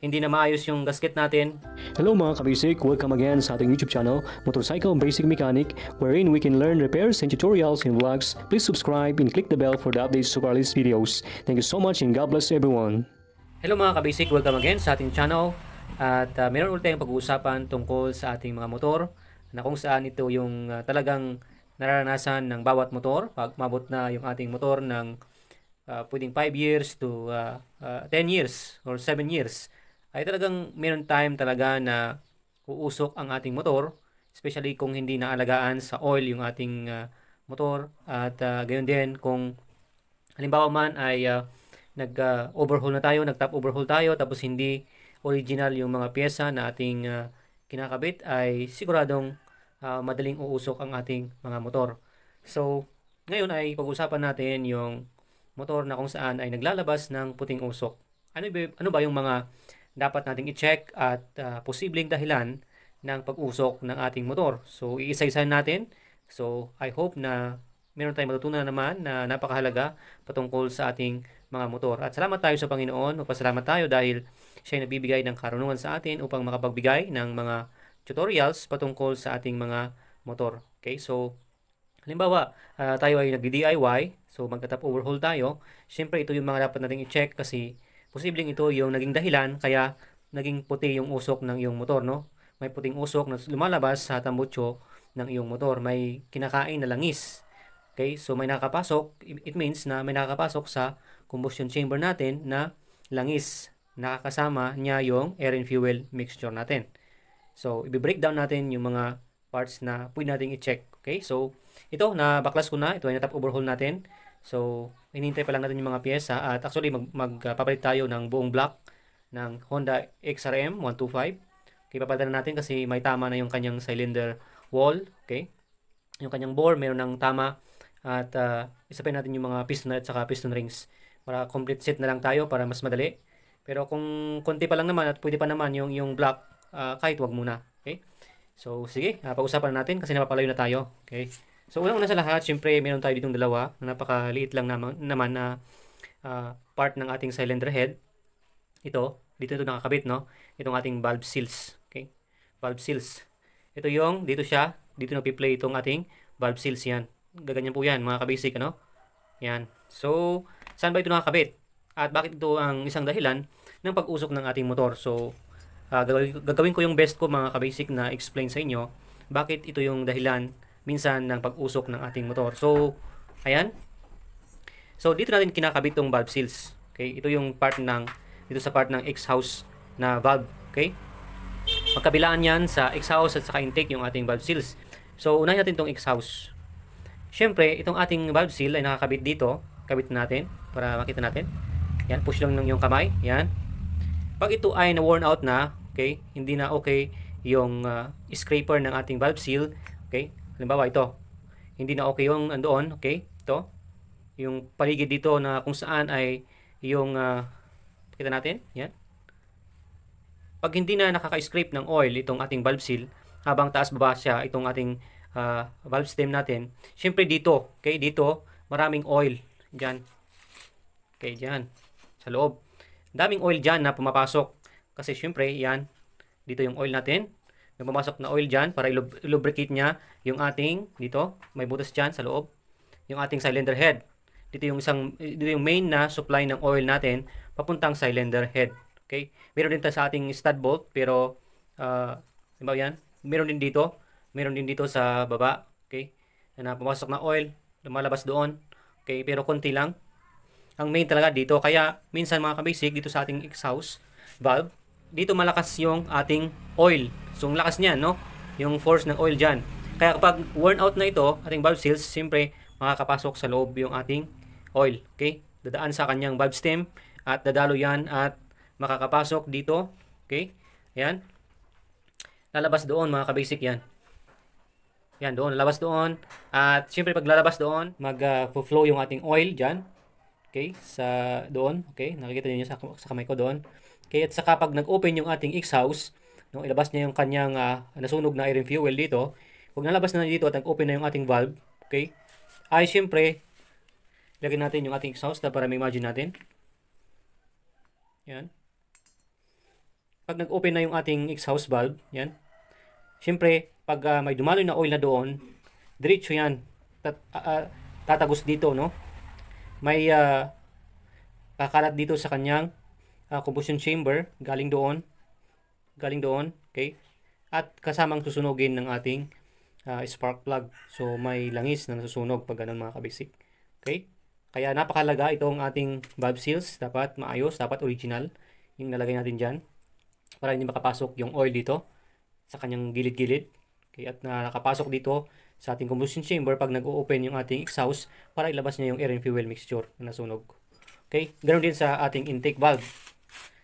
hindi na maayos yung gasket natin. Hello mga kabasic, welcome again sa ating YouTube channel, Motorcycle Basic Mechanic, wherein we can learn repairs and tutorials and vlogs. Please subscribe and click the bell for the updates of our latest videos. Thank you so much and God bless everyone. Hello mga kabasic, welcome again sa ating channel. At meron ulit tayong pag-uusapan tungkol sa ating mga motor na kung saan ito yung talagang nararanasan ng bawat motor. Pag mabot na yung ating motor ng pwedeng 5 years to 10 years or 7 years, ay talagang meron time talaga na uusok ang ating motor, especially kung hindi naalagaan sa oil yung ating motor. At gayon din kung halimbawa man ay nag-overhaul na tayo, nag-top overhaul tayo, tapos hindi original yung mga pyesa na ating kinakabit, ay siguradong madaling uusok ang ating mga motor. So, ngayon ay pag-usapan natin yung motor na kung saan ay naglalabas ng puting usok. Ano ba yung mga dapat nating i-check at posibleng dahilan ng pag-usok ng ating motor? So, iisa-isahin natin. So, I hope na meron tayong matutunan naman na napakahalaga patungkol sa ating mga motor. At salamat tayo sa Panginoon. Magpasalamat tayo dahil siya ay nagbibigay ng karunungan sa atin upang makapagbigay ng mga tutorials patungkol sa ating mga motor. Okay, so halimbawa, tayo ay nag-DIY, so magta-top overhaul tayo. Siyempre, ito yung mga dapat nating i-check kasi posibleng ito yung naging dahilan kaya naging puti yung usok ng iyong motor, no? May puting usok na lumalabas sa tambutso ng iyong motor. May kinakain na langis. Okay? So may nakapasok, it means na may nakapasok sa combustion chamber natin na langis. Nakakasama niya yung air and fuel mixture natin. So i-breakdown natin yung mga parts na pwede natin i-check. Okay? So ito, na-baklas ko na. Ito ay na-top overhaul natin. So, hinihintay pa lang natin yung mga pyesa at actually magpapalit tayo ng buong block ng Honda XRM 125. Okay, papalitan na natin kasi may tama na yung kanyang cylinder wall. Okay? Yung kanyang bore, meron ng tama at isapin natin yung mga piston at saka piston rings para complete set na lang tayo para mas madali. Pero kung konti pa lang naman at pwede pa naman yung block, kahit wag muna. Okay? So, sige, pag-usapan natin kasi napapalayo na tayo. Okay? So, unang-una sa lahat, syempre, meron tayo ditong dalawa na napakaliit lang naman na part ng ating cylinder head. Dito nakakabit, no? Itong ating valve seals. Okay? Valve seals. Ito yung, dito napiplay itong ating valve seals yan. Gaganyan po yan, mga kabasic, ano? Yan. So, saan ba ito nakakabit? At bakit ito ang isang dahilan ng pag-usok ng ating motor? So, gagawin ko yung best ko, mga kabasic, na explain sa inyo bakit ito yung dahilan minsan ng pag-usok ng ating motor. So, ayan. So, dito natin kinakabit tong valve seals. Okay? Ito yung dito sa part ng exhaust na valve. Okay? Magkabilaan yan sa exhaust at saka intake yung ating valve seals. So, unahin natin tong exhaust. Siyempre, itong ating valve seal ay nakakabit dito. Kabit natin para makita natin. Yan, push lang ng yung kamay. Yan. Pag ito ay na-worn out na, okay, hindi na okay yung scraper ng ating valve seal, okay, halimbawa ito, hindi na okay yung andoon, okay, ito, yung paligid dito na kung saan ay yung, kita natin, yan. Pag hindi na nakaka-scrape ng oil itong ating valve seal, habang taas-baba siya itong ating valve stem natin, syempre dito, okay, dito, maraming oil, dyan, okay, dyan, sa loob. Daming oil dyan na pumapasok, kasi syempre, yan, dito yung oil natin, may pumasok na oil dyan para i-lubricate niya yung ating, dito, may butas dyan sa loob, yung ating cylinder head. Dito yung main na supply ng oil natin papuntang cylinder head. Okay? Meron din sa ating stud bolt, pero, diba yan? Meron din dito sa baba. Okay? Na pumasok na oil, lumalabas doon. Okay? Pero konti lang. Ang main talaga dito. Kaya, minsan mga kabasic, dito sa ating exhaust valve, dito malakas yung ating oil. So, ang lakas niyan, no? Yung force ng oil dyan. Kaya kapag worn out na ito, ating valve seals, siyempre, makakapasok sa loob yung ating oil. Okay? Dadaan sa kanyang valve stem at dadalo yan at makakapasok dito. Okay? Ayan. Lalabas doon, mga kabasic yan. Yan, doon. Lalabas doon. At siyempre, pag lalabas doon, mag-flow yung ating oil dyan. Okay? Sa doon. Okay? Nakikita niyo sa kamay ko doon. Okay, at saka pag nag-open yung ating exhaust, no, ilabas niya yung kanyang nasunog na air and fuel dito. Pag nalabas na dito at nag-open na yung ating valve, okay, ay siyempre, lagyan natin yung ating exhaust para ma-imagine natin. Yan. pag nag-open na yung ating exhaust valve, yan. Siyempre, pag may dumaloy na oil na doon, diretso yan. Tatagos dito, no? May kakalat dito sa kanyang combustion chamber, galing doon. Okay? At kasamang susunugin ng ating spark plug. So, may langis na nasusunog pag ganun mga kabisik. Okay? Kaya napakalaga itong ating valve seals. Dapat maayos, dapat original yung nalagay natin dyan. Para hindi makapasok yung oil dito sa kanyang gilid-gilid. Okay? At nakapasok dito sa ating combustion chamber pag nag-o-open yung ating exhaust para ilabas niya yung air and fuel mixture na nasunog. Okay? Ganoon din sa ating intake valve.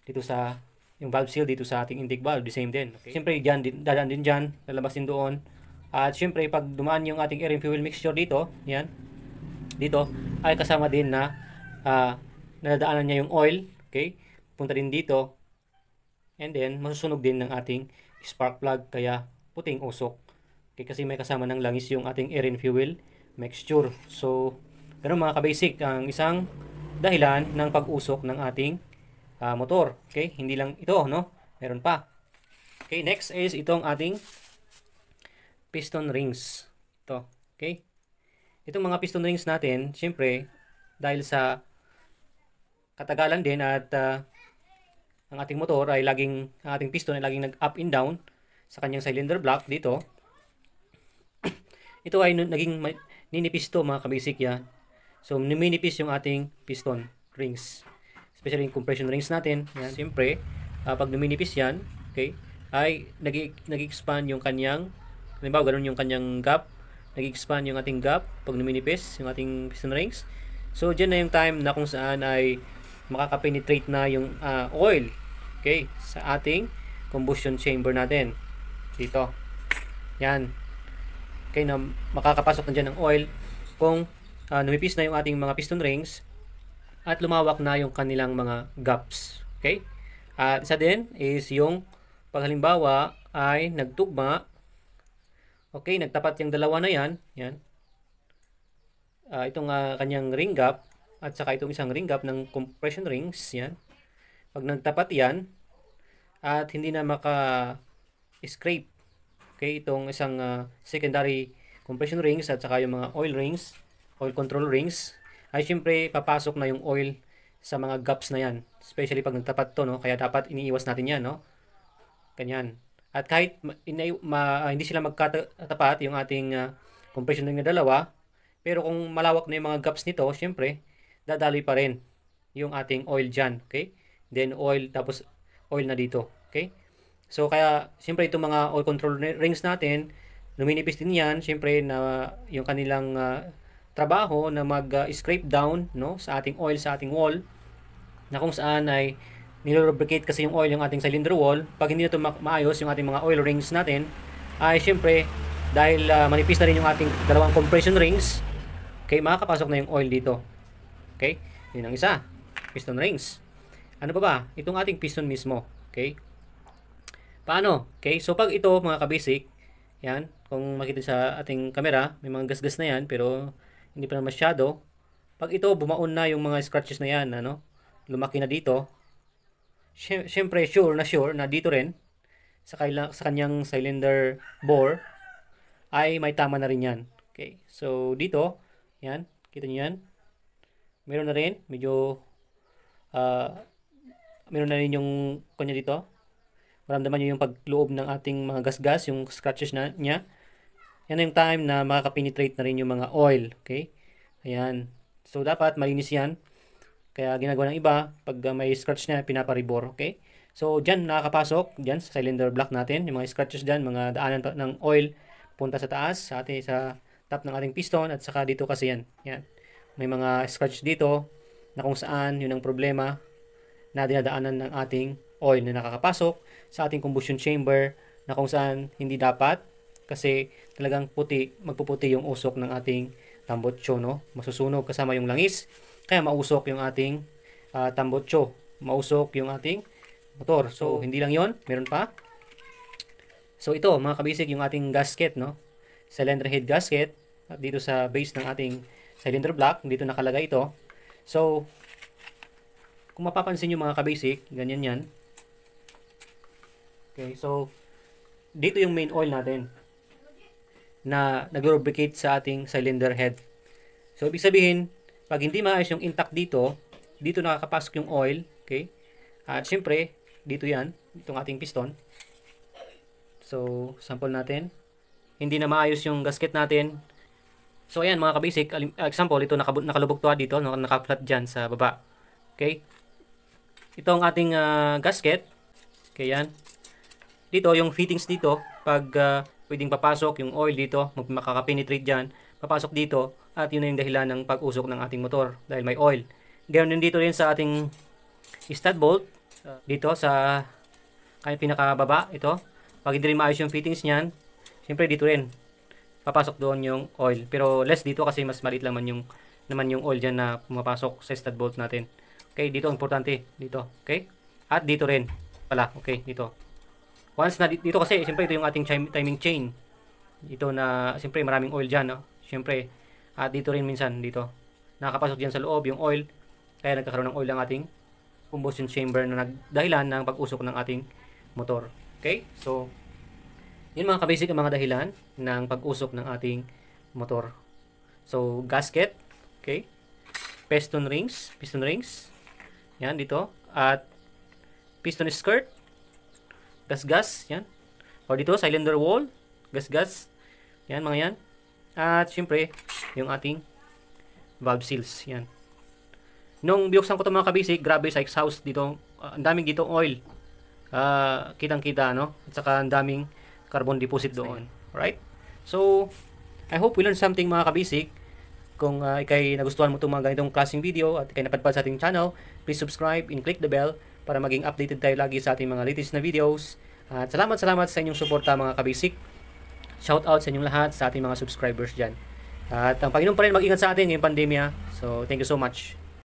Dito sa yung valve seal dito sa ating intake valve, the same din. Okay? Siyempre, dadaan din dyan, lalabas din doon. At siyempre, pag dumaan yung ating air and fuel mixture dito, yan, dito, ay kasama din na nadadaanan niya yung oil, okay? Punta din dito, and then, masusunog din ng ating spark plug, kaya puting usok. Okay, kasi may kasama ng langis yung ating air and fuel mixture. So, ganun mga ka-basic, ang isang dahilan ng pag-usok ng ating motor. Okay, hindi lang ito, no? Meron pa. Okay, next is itong ating piston rings. Ito, okay? Itong mga piston rings natin, syempre, dahil sa katagalan din at ang ating motor ay ang ating piston ay laging nag-up and down sa kanyang cylinder block dito. Ito ay naging ninipis to mga kabisik yan. So, ninipis yung ating piston rings. Especially yung compression rings natin. Yan, syempre, pag numinipis yan, okay, ay nag-expand yung kanyang, halimbawa, ganun yung kanyang gap, nag-expand yung ating gap pag numinipis yung ating piston rings. So, dyan na yung time na kung saan ay makakapenetrate na yung oil, okay, sa ating combustion chamber natin. Dito. Yan. Okay, na makakapasok na dyan ng oil kung numipis na yung ating mga piston rings at lumawak na yung kanilang mga gaps. Okay? At isa din is yung pag halimbawa ay nagtugma. Okay, nagtapat yung dalawa na yan. Yan. Itong kanyang ring gap at saka itong isang ring gap ng compression rings. Yan. Pag nagtapat yan at hindi na maka-scrape, okay, itong isang secondary compression rings at saka yung mga oil rings, oil control rings, ay syempre papasok na yung oil sa mga gaps na yan. Especially pag nagtapat to, no? Kaya dapat iniiwas natin yan, no? Ganyan. At kahit hindi sila magkatapat yung ating compression ring na dalawa, pero kung malawak na yung mga gaps nito, syempre, dadaloy pa rin yung ating oil dyan, okay? Then oil, tapos oil na dito, okay? So, kaya, syempre, itong mga oil control rings natin, numinipis din yan, syempre, na yung kanilang trabaho na mag-scrape down, no, sa ating oil, sa ating wall, na kung saan ay nilolubricate kasi yung oil, yung ating cylinder wall. Pag hindi na ito maayos, yung ating mga oil rings natin, ay syempre, dahil manipis na rin yung ating dalawang compression rings, okay, makakapasok na yung oil dito. Okay? Yun ang isa. Piston rings. Ano pa ba? Itong ating piston mismo. Okay? Paano? Okay? So, pag ito, mga kabasic, yan, kung makita sa ating camera, may mga gasgas na yan, pero hindi pa na masyado. Pag ito, bumaon na yung mga scratches na yan, ano, lumaki na dito, syempre, sure na dito rin, sa kanyang cylinder bore, ay may tama na rin yan. Okay? So, dito, yan, kita nyo yan, meron na rin, medyo, meron na rin yung kanya dito. Maramdaman nyo yung pagloob ng ating mga gasgas, yung scratches niya. Yan yung time na makaka-penetrate na rin yung mga oil. Okay? Ayan. So, dapat malinis yan. Kaya ginagawa ng iba, pag may scratch na, pinaparibor. Okay? So, dyan nakakapasok, dyan sa cylinder block natin. Yung mga scratches dyan, mga daanan ng oil, punta sa taas, sa top ng ating piston, at saka dito kasi yan. Yan. May mga scratch dito, na kung saan, yun ang problema, na dinadaanan ng ating oil na nakakapasok sa ating combustion chamber, na kung saan hindi dapat, kasi talagang magpuputi yung usok ng ating tambotso, no? Masusunog kasama yung langis, kaya mausok yung ating tambotso, mausok yung ating motor. So, hindi lang yon, meron pa. So, ito, mga kabisig, yung ating gasket, no? Cylinder head gasket, at dito sa base ng ating cylinder block, dito nakalagay ito. So, kung mapapansin nyo mga kabisig, ganyan yan. Okay, so dito yung main oil natin na nag-lubricate sa ating cylinder head. So ibig sabihin, pag hindi maayos yung intact dito, dito nakakapasok yung oil, okay? At syempre, dito yan, itong ating piston. So, sample natin. Hindi na maayos yung gasket natin. So, ayan mga ka-basic, example, ito nakalubog to dito, naka-flat dyan sa baba. Okay? Ito ang ating gasket. Okay, yan. Dito, yung fittings dito, pag pwedeng papasok yung oil dito, makaka-penetrate dyan, papasok dito, at yun na yung dahilan ng pag-usok ng ating motor dahil may oil. Ganoon din dito rin sa ating stud bolt, dito sa pinakababa, ito. Pag hindi rin maayos yung fittings niyan, siyempre dito rin, papasok doon yung oil. Pero less dito kasi mas maliit lang naman yung oil dyan na pumapasok sa stud bolt natin. Okay, dito importante, dito. Okay? At dito rin pala, okay, dito. Once na dito kasi, siyempre ito yung ating timing chain. Dito na, siyempre maraming oil dyan, no? Siyempre, at dito rin minsan, dito. Nakapasok dyan sa loob yung oil, kaya nagkakaroon ng oil ang ating combustion chamber na nagdahilan ng pag-usok ng ating motor. Okay? So, yun mga kabasic ang mga dahilan ng pag-usok ng ating motor. So, gasket, okay? Piston rings, yan dito. At piston skirt, gas-gas, yan. O dito, cylinder wall, gas-gas, yan mga yan. At syempre, yung ating valve seals, yan. Nung binuksan ko ito mga kabasic, grabe sa exhaust dito, ang daming dito oil. Kitang-kita, no? At saka ang daming carbon deposit doon. Alright? So, I hope we learned something mga kabasic. Kung ikay nagustuhan mo itong mga ganitong klaseng video at ikay napadpad sa ating channel, please subscribe and click the bell para maging updated tayo lagi sa ating mga latest na videos. At salamat sa inyong suporta mga kabasic. Shout out sa inyong lahat, sa ating mga subscribers dyan. At ang Panginoon pa rin mag-ingat sa atin ngayong pandemya. So, thank you so much.